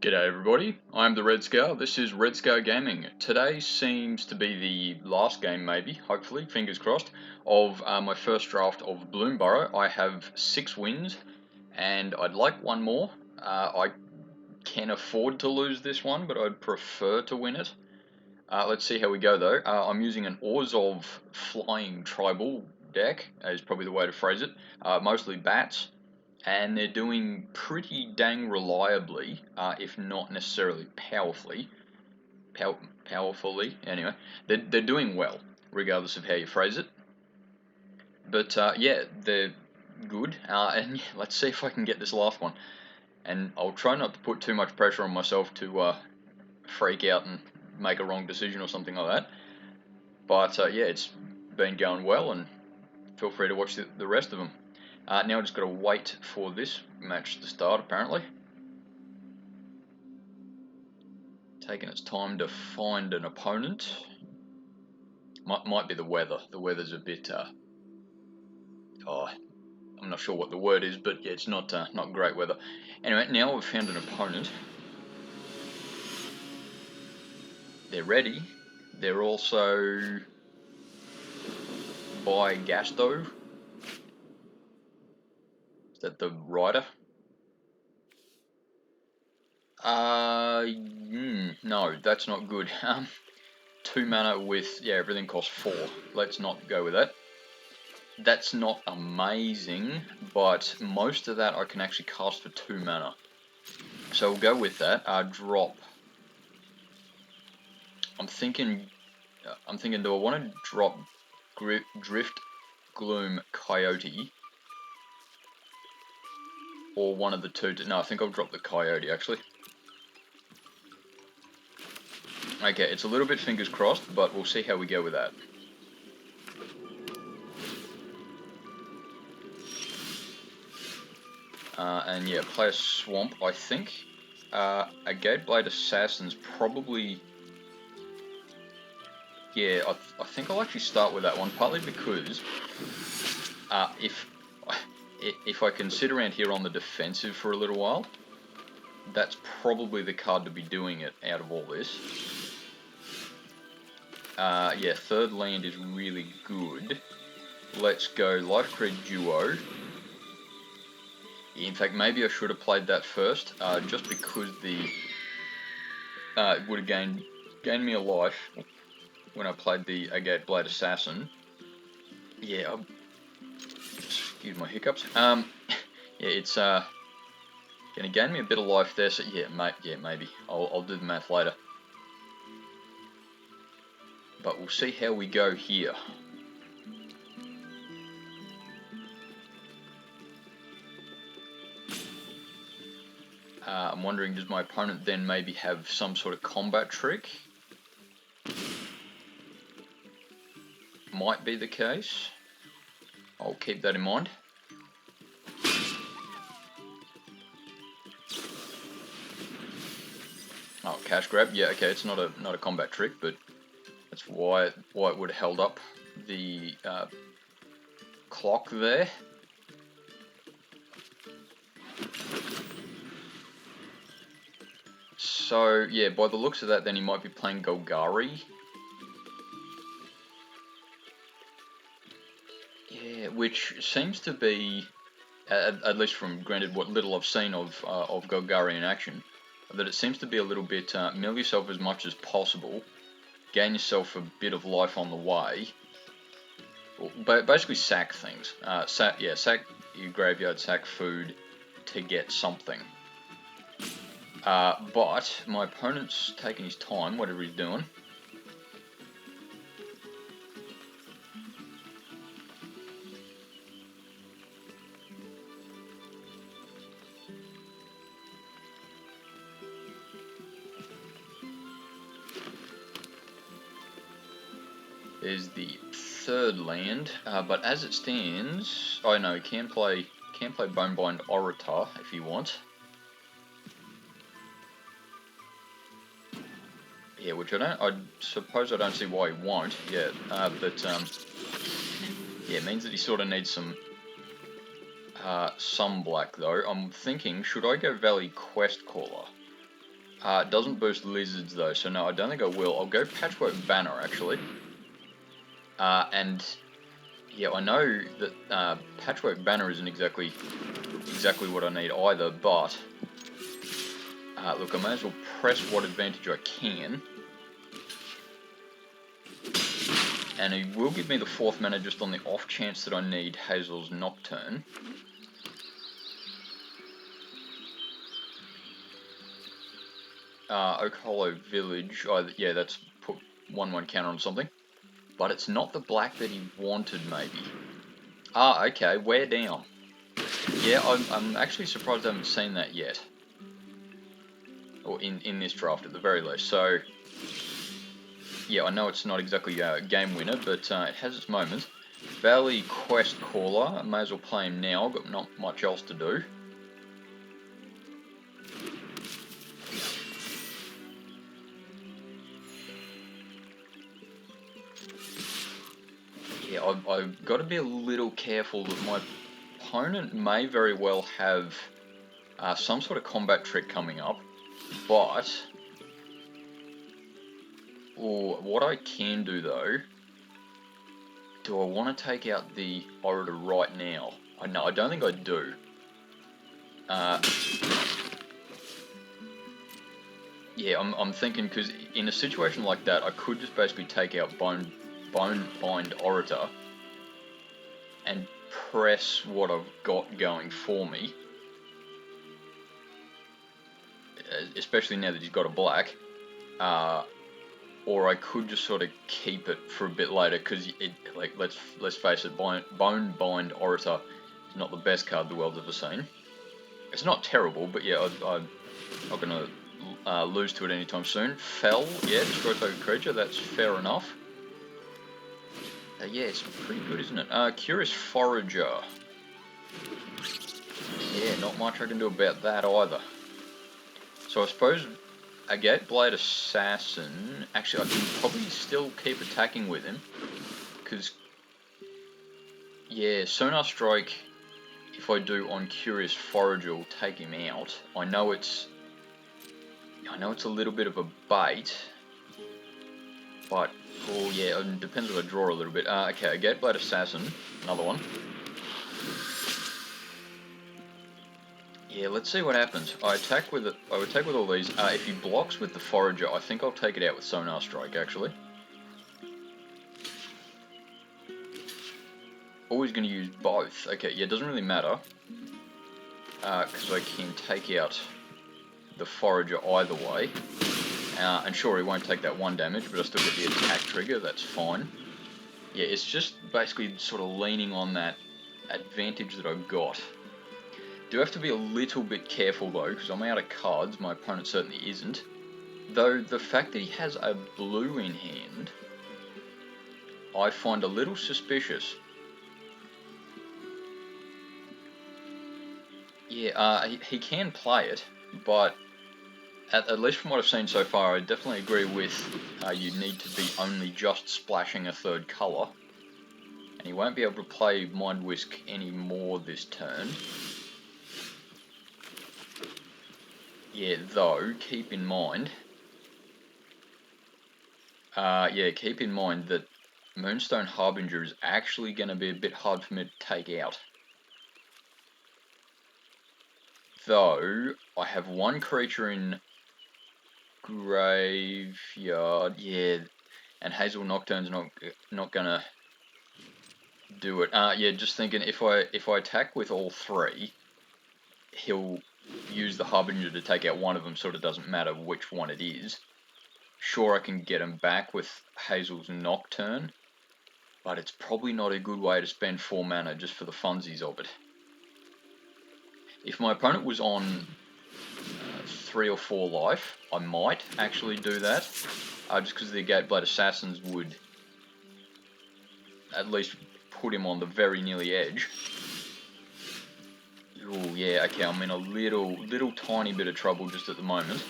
G'day everybody, I'm the Red Scour. This is Red Scour Gaming. Today seems to be the last game, maybe, hopefully, fingers crossed, of my first draft of Bloomborough. I have 6 wins, and I'd like one more. I can afford to lose this one, but I'd prefer to win it. Let's see how we go though. I'm using an Orzhov flying tribal deck, is probably the way to phrase it. Mostly bats. And they're doing pretty dang reliably, if not necessarily powerfully. Powerfully, anyway. They're doing well, regardless of how you phrase it. But yeah, they're good. And yeah, let's see if I can get this last one. And I'll try not to put too much pressure on myself to freak out and make a wrong decision or something like that. But yeah, it's been going well, and feel free to watch the rest of them. Now I just got to wait for this match to start, apparently. Taking its time to find an opponent. Might be the weather. The weather's a bit, I'm not sure what the word is, but yeah, it's not great weather. Anyway, now we've found an opponent. They're ready. They're also by Gasto. Is that the rider? No, that's not good. 2 mana with, yeah, everything costs 4. Let's not go with that. That's not amazing, but most of that I can actually cast for 2 mana. So we'll go with that. Drop. I'm thinking, do I want to drop Drift, Gloom, Coyote? Or one of the two? No, I think I'll drop the Coyote, actually. Okay, it's a little bit fingers crossed, but we'll see how we go with that. And yeah, play a Swamp, I think. A Gateblade Assassin's probably... Yeah, I think I'll actually start with that one, partly because if I can sit around here on the defensive for a little while, that's probably the card to be doing it out of all this. Yeah, third land is really good. Let's go Life Creed Duo. In fact, maybe I should have played that first, just because it would have gained me a life when I played the Agate Blade Assassin. Yeah, excuse my hiccups. Yeah, it's gonna gain me a bit of life there. So yeah, maybe I'll do the math later. But we'll see how we go here. I'm wondering, does my opponent then maybe have some sort of combat trick? Might be the case. I'll keep that in mind. Oh, cash grab. Yeah, okay, it's not a combat trick, but that's why it would have held up the clock there. So yeah, by the looks of that, then he might be playing Golgari. Yeah, which seems to be, at least from granted what little I've seen of Golgari in action, that it seems to be a little bit mill yourself as much as possible, gain yourself a bit of life on the way. Well, basically sack things. Sack your graveyard, sack food to get something. But my opponent's taking his time, whatever he's doing. There's the third land, but as it stands, oh no, he can play Bonebind Orator if he wants. Yeah, which I suppose I don't see why he won't. Yeah, but yeah, it means that he sort of needs some black though. I'm thinking, should I go Valley Quest Caller? It doesn't boost lizards though, so no, I don't think I will. I'll go Patchwork Banner actually. And yeah, I know that Patchwork Banner isn't exactly what I need either, but look, I may as well press what advantage I can. And he will give me the 4th mana just on the off chance that I need Hazel's Nocturne. Oak Hollow Village, yeah, that's put 1/1 counter on something. But it's not the black that he wanted, maybe. Okay, Wear Down. Yeah, I'm actually surprised I haven't seen that yet. Or in this draft at the very least. So, yeah, I know it's not exactly a game winner, but it has its moments. Valley Quest Caller, I may as well play him now, got not much else to do. Yeah, I've got to be a little careful that my opponent may very well have some sort of combat trick coming up, but what I can do though, do I want to take out the Orator right now? No, I don't think I do. Yeah, I'm thinking, because in a situation like that, I could just basically take out Bone Bind Orator and press what I've got going for me. Especially now that he's got a black. Or I could just sort of keep it for a bit later, because like, let's face it, Bone Bind Orator is not the best card the world's ever seen. It's not terrible, but yeah, I'm not going to lose to it anytime soon. Fell, yeah, destroy target creature, that's fair enough. Yeah, it's pretty good, isn't it? Curious Forager. Yeah, not much I can do about that either. So I suppose a Gateblade Assassin, actually I can probably still keep attacking with him, because, yeah, Sonar Strike, if I do on Curious Forager, will take him out. I know it's a little bit of a bait, but, oh yeah, it depends if I draw a little bit. Okay, a Gateblade Assassin, another one. Yeah, let's see what happens. I would attack with all these. If he blocks with the Forager, I think I'll take it out with Sonar Strike, actually. Always going to use both. Okay, yeah, it doesn't really matter. Because I can take out the Forager either way. And sure, he won't take that 1 damage, but I still get the attack trigger, that's fine. Yeah, it's just basically sort of leaning on that advantage that I've got. Do have to be a little bit careful though, because I'm out of cards, my opponent certainly isn't. Though the fact that he has a blue in hand, I find a little suspicious. Yeah, he can play it, but at least from what I've seen so far, I definitely agree with you need to be only just splashing a 3rd colour. And he won't be able to play Mind Whisk anymore this turn. Yeah, though, keep in mind... keep in mind that Moonstone Harbinger is actually going to be a bit hard for me to take out. Though, I have 1 creature in graveyard, yeah, and Hazel Nocturne's not gonna do it. Yeah, just thinking, if I attack with all 3, he'll use the Harbinger to take out one of them, sort of doesn't matter which one it is. Sure, I can get him back with Hazel's Nocturne, but it's probably not a good way to spend 4 mana just for the funsies of it. If my opponent was on 3 or 4 life, I might actually do that, just because the Gateblade Assassins would at least put him on the very nearly edge. Oh yeah, okay, I'm in a little tiny bit of trouble just at the moment.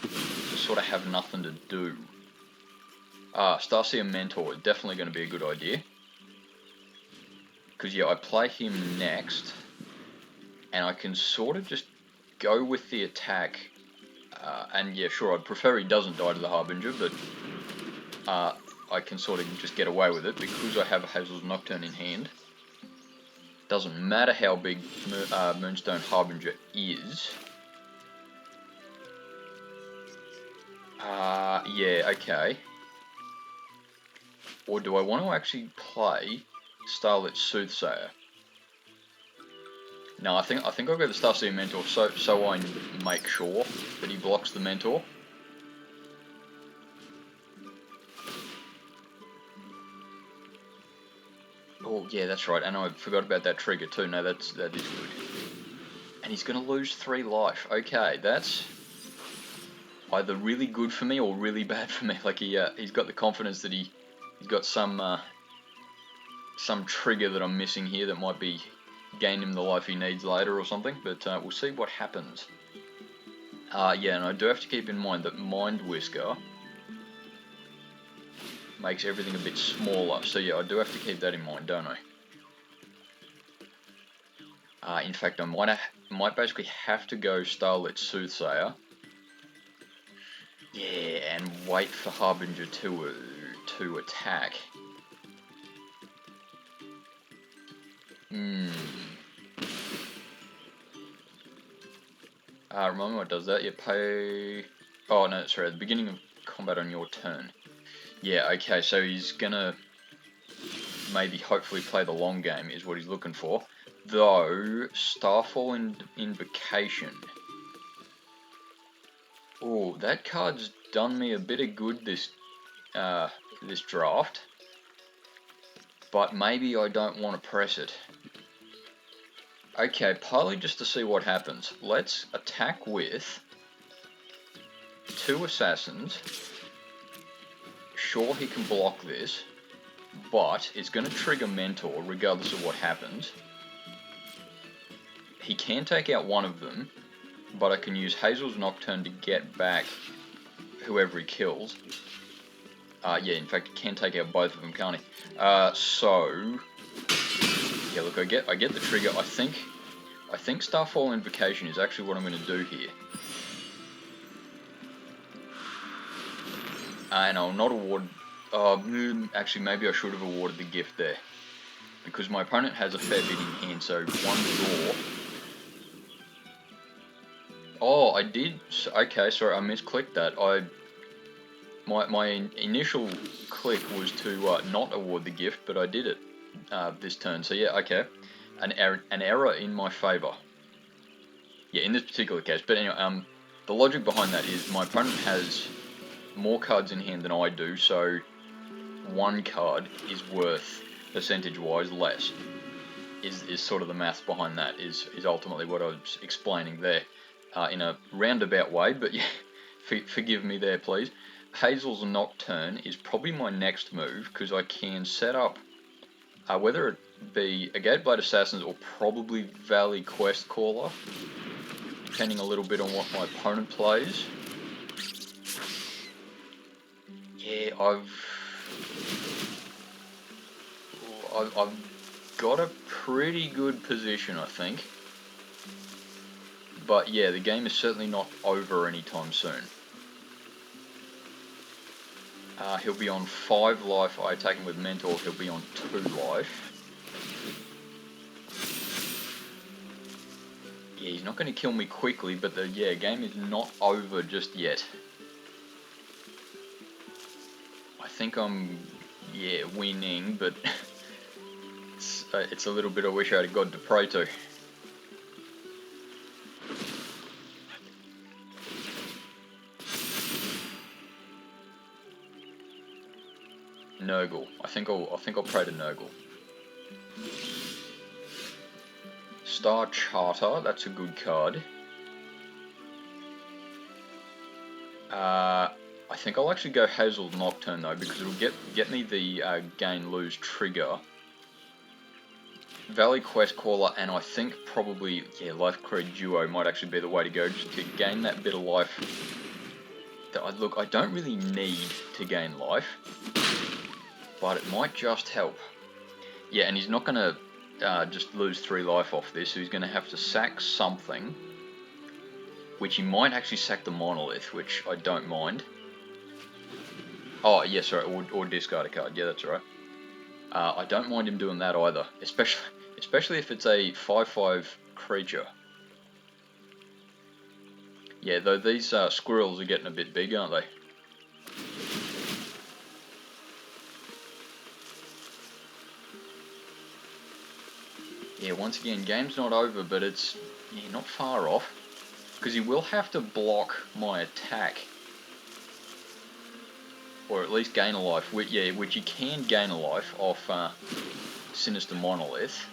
Just sort of have nothing to do. Starseer Mentor, definitely going to be a good idea. Because yeah, I play him next, and I can sort of just go with the attack And yeah, sure, I'd prefer he doesn't die to the Harbinger, but I can sort of just get away with it because I have Hazel's Nocturne in hand. Doesn't matter how big Moonstone Harbinger is. Yeah, okay. Or do I want to actually play Starlit Soothsayer? No, I think I'll go the Starseer Mentor so I make sure that he blocks the Mentor. Oh yeah, that's right, and I forgot about that trigger too. No, that is good. And he's gonna lose 3 life. Okay, that's either really good for me or really bad for me. Like he's got the confidence that he's got some trigger that I'm missing here that might be gain him the life he needs later or something. But we'll see what happens. Yeah, and I do have to keep in mind that Mind Whisker makes everything a bit smaller. So yeah, I do have to keep that in mind, don't I? In fact, I might basically have to go Starlit Soothsayer. Yeah, and wait for Harbinger to attack. Remember what does that? You pay... Oh, no, sorry, at the beginning of combat on your turn. Yeah, okay, so he's gonna maybe hopefully play the long game is what he's looking for. Though, Starfall Invocation. Oh, that card's done me a bit of good this draft. But maybe I don't want to press it. Okay, partly just to see what happens. Let's attack with 2 assassins. Sure, he can block this, but it's going to trigger Mentor regardless of what happens. He can take out one of them, but I can use Hazel's Nocturne to get back whoever he kills. Yeah, in fact, he can take out both of them, can't he? So yeah, look, I get the trigger. I think Starfall Invocation is actually what I'm going to do here. And I'll not award... actually, maybe I should have awarded the gift there. Because my opponent has a fair bit in hand, so 1 draw. Oh, I did... Okay, sorry, I misclicked that. My initial click was to not award the gift, but I did it this turn. So yeah, okay. An error in my favour. Yeah, in this particular case. But anyway, the logic behind that is my opponent has more cards in hand than I do, so 1 card is worth, percentage-wise, less. Is sort of the maths behind that, is ultimately what I was explaining there. In a roundabout way, but yeah, forgive me there, please. Hazel's Nocturne is probably my next move, because I can set up, whether it be a Gateblade Assassins or probably Valley Quest Caller, depending a little bit on what my opponent plays. Yeah, I've got a pretty good position, I think. But yeah, the game is certainly not over anytime soon. He'll be on 5 life. I attack him with Mentor. He'll be on 2 life. Yeah, he's not going to kill me quickly, but the game is not over just yet. I think I'm winning, but it's a little bit I wish I had a god to pray to. Nurgle. I think I'll pray to Nurgle. Star Charter, that's a good card. I think I'll actually go Hazel's Nocturne though, because it'll get me the gain lose trigger. Valley Quest Caller, and I think probably Life Creed Duo might actually be the way to go, just to gain that bit of life. Look, I don't really need to gain life, but it might just help. Yeah, and he's not going to just lose 3 life off this, so he's going to have to sack something. which he might actually sack the Monolith, which I don't mind. Oh, yeah, sorry, or discard a card. Yeah, that's right. I don't mind him doing that either, especially if it's a 5/5 creature. Yeah, though these squirrels are getting a bit big, aren't they? Yeah, once again, game's not over, but it's not far off. Because he will have to block my attack. Or at least gain a life, which he can gain a life off Sinister Monolith.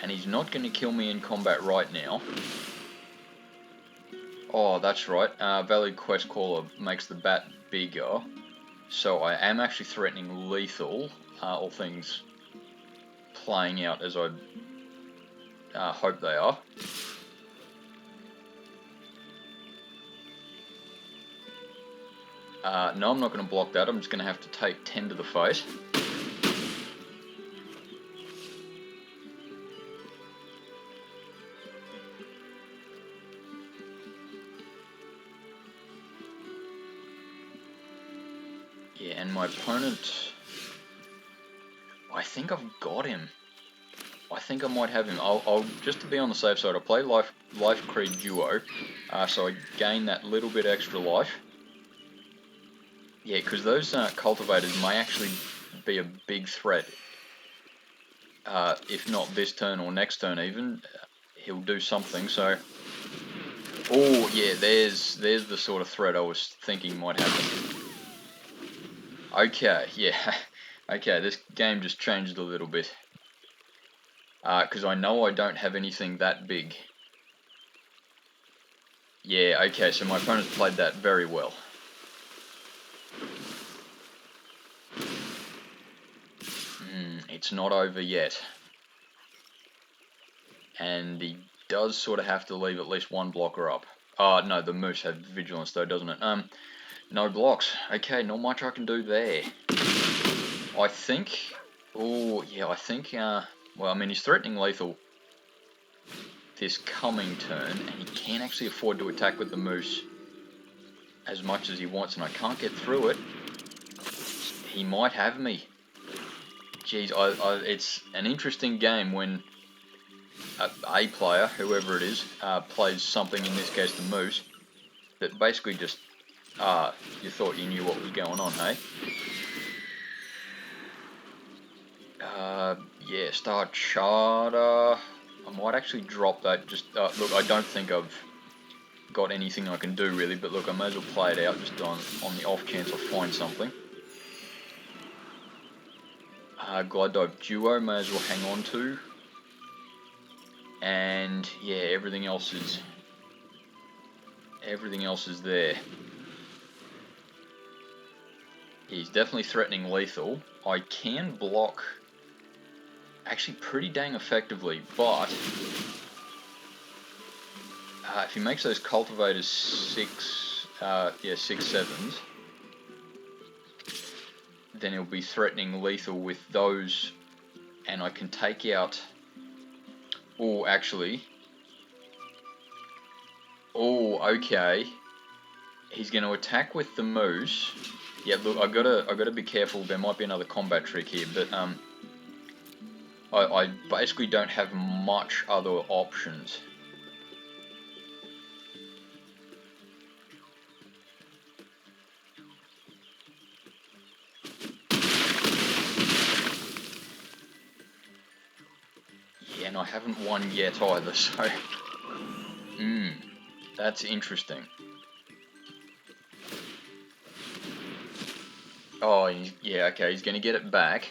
And he's not going to kill me in combat right now. Oh, that's right. Valid Quest Caller makes the bat bigger. So I am actually threatening lethal, all things playing out as I hope they are. No, I'm not going to block that. I'm just going to have to take 10 to the face. Yeah, and my opponent, I think I've got him. I think I might have him. I'll just to be on the safe side, I'll play Life Creed Duo, so I gain that little bit extra life. Yeah, because those cultivators may actually be a big threat. If not this turn or next turn even, he'll do something, so... Oh, yeah, there's the sort of threat I was thinking might happen. Okay, yeah. Okay, this game just changed a little bit. Because I know I don't have anything that big. Yeah, okay, so my opponent's played that very well. It's not over yet. And he does sort of have to leave at least one blocker up. No, the Moose had Vigilance though, doesn't it? No blocks. Okay, not much I can do there. I think... Oh, yeah, I think... well, I mean, he's threatening lethal this coming turn, and he can actually afford to attack with the Moose as much as he wants, and I can't get through it. He might have me. Jeez, it's an interesting game when a player, whoever it is, plays something, in this case the Moose, that basically just, you thought you knew what was going on, hey? Yeah, Star Charter. I might actually drop that, just, look, I don't think I've got anything I can do really, but look, I may as well play it out, just on the off chance I find something. Glide Dive Duo, may as well hang on to. And, yeah, everything else is there. He's definitely threatening lethal. I can block actually pretty dang effectively, but if he makes those cultivators 6/7s, then he'll be threatening lethal with those, and I can take out... Oh, actually... Oh, okay. He's going to attack with the Moose. Yeah, look, I gotta be careful. There might be another combat trick here, but I basically don't have much other options. Yeah, and I haven't won yet either, so... That's interesting. Oh, yeah, okay, he's gonna get it back.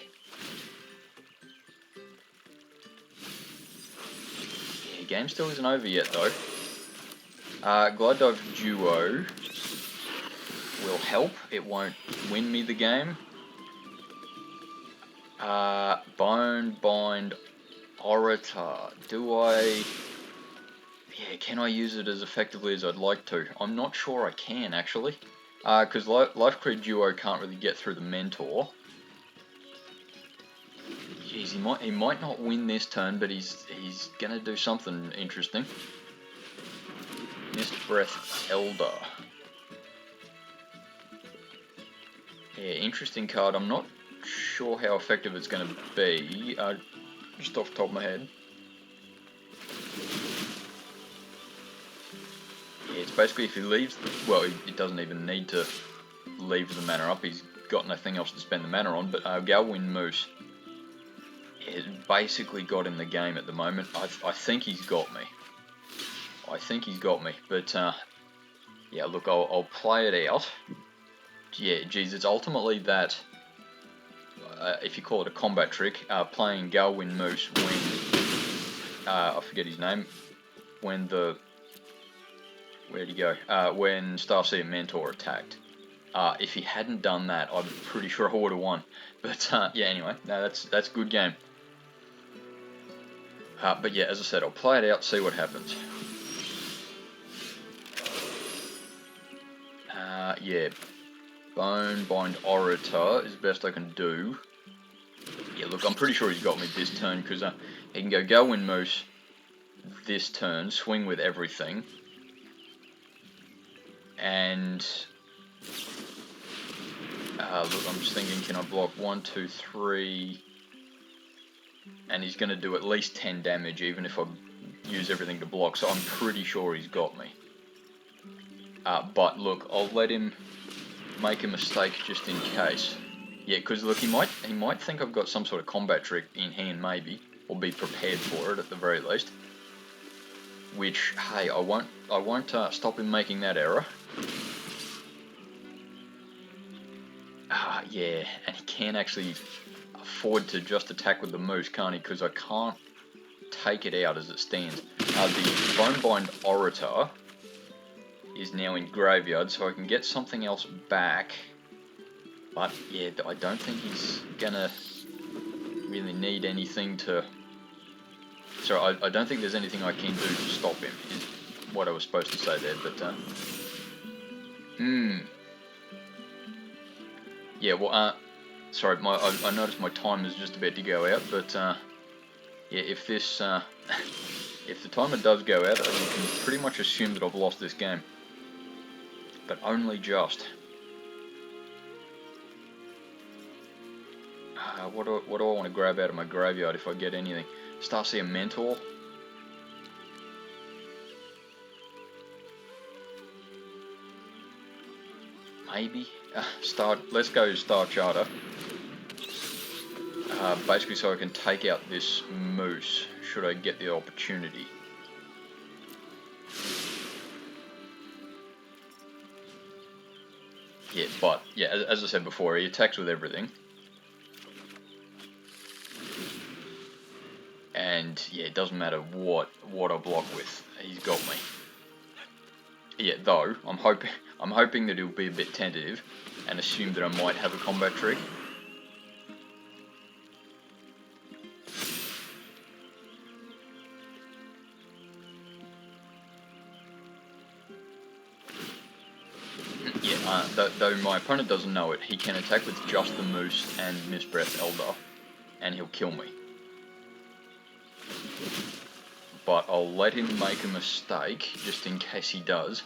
Yeah, game still isn't over yet, though. Glide Dive Duo will help. It won't win me the game. Bone Bind Orator. Do I... Yeah, can I use it as effectively as I'd like to? I'm not sure I can, actually. Because Life Creed Duo can't really get through the Mentor. Jeez, he might not win this turn, but he's gonna do something interesting. Mist Breath Elder. Yeah, interesting card. I'm not sure how effective it's going to be, just off the top of my head. Yeah, it's basically if he leaves, well, he doesn't even need to leave the mana up, he's got nothing else to spend the mana on, but Galwin Moose has basically got him the game at the moment. I think he's got me. I think he's got me, but yeah, look, I'll play it out. Yeah, geez, it's ultimately that, if you call it a combat trick, playing Galwin Moose when, I forget his name, when the, where'd he go? When Starseer Mentor attacked. If he hadn't done that, I'm pretty sure I would have won. But yeah, anyway, no, that's good game. But yeah, as I said, I'll play it out, see what happens. Yeah, Bonebind Orator is the best I can do. Yeah, look, I'm pretty sure he's got me this turn, because he can go Galwin Moose this turn, swing with everything. And look, I'm just thinking, can I block 1, 2, 3, and he's going to do at least 10 damage even if I use everything to block, so I'm pretty sure he's got me. But look, I'll let him make a mistake just in case. Yeah, because look, he might think I've got some sort of combat trick in hand maybe, or be prepared for it at the very least. Which, hey, I won't stop him making that error. Yeah, and he can actually afford to just attack with the moose, can't he? Because I can't take it out as it stands. The Bonebind Orator is now in graveyard, so I can get something else back. But yeah, I don't think he's gonna really need anything to... So I don't think there's anything I can do to stop him, is what I was supposed to say there, but... Yeah, well, sorry, I noticed my time is just about to go out, but, yeah, if this, if the timer does go out, you can pretty much assume that I've lost this game. But only just. What do I want to grab out of my graveyard if I get anything? Starseer Mentor. Maybe. Let's go Star Charter. Basically so I can take out this moose, should I get the opportunity. Yeah, but, yeah, as I said before, he attacks with everything. And, yeah, it doesn't matter what I block with, he's got me. Yeah, though, I'm hoping that he'll be a bit tentative, and assume that I might have a combat trick. Yeah, though my opponent doesn't know it, he can attack with just the moose and Mist Breath Elder, and he'll kill me. But I'll let him make a mistake, just in case he does.